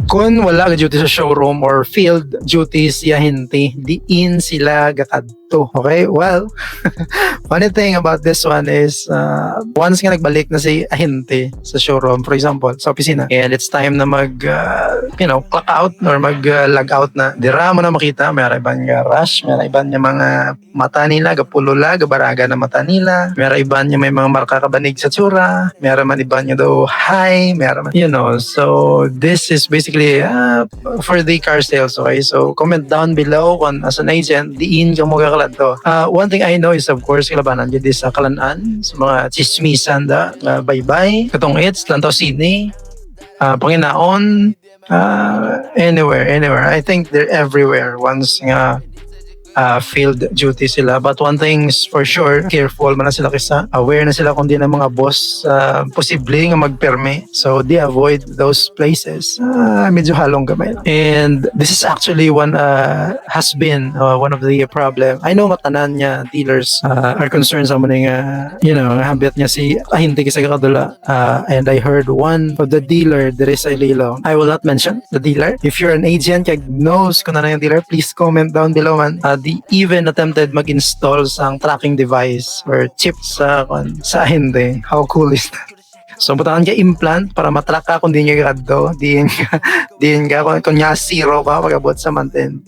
Kung wala ka duty sa showroom or field duties ya hindi, diin sila gakadto. Okay? Well, funny thing about this one is once nga nagbalik na si ahente sa showroom, for example, sa opisina, and it's time na mag clock out or mag log out na, dira mo na makita may iban nga rush, may iban nga mga mata nila gapulula, gabaraga na mata nila, may iban nga may mga marka kabanig sa tsura, may man iban nga daw high, may man, so this is basically for the car sales. Okay, so comment down below kung as an agent diin ka mo gakalad to. One thing I know is of course kilabanan dyan sa kalanaan sa mga chismisan da bye-bye katong it's Lantaw Sydney, Panginaon, anywhere I think they're everywhere once nga field duty sila. But one thing's for sure, careful man na sila kisa aware na sila kung di na mga boss posible nga magperme, so they avoid those places. Medyo halong gamay lang. And this is actually has been one of the problem. I know matanan niya dealers are concerned sa mga habit niya si ahinte kisa kakadula, and I heard one of the dealer there is a Lilo. I will not mention the dealer. If you're an agent kag knows kung ano yung dealer, please comment down below man. They even attempted mag-install sang tracking device or chip sa ahente. How cool is that? So butakan ka implant para matrack ka kung di nyo gadto, diin ka kung zero ka pag-abot sa mountain.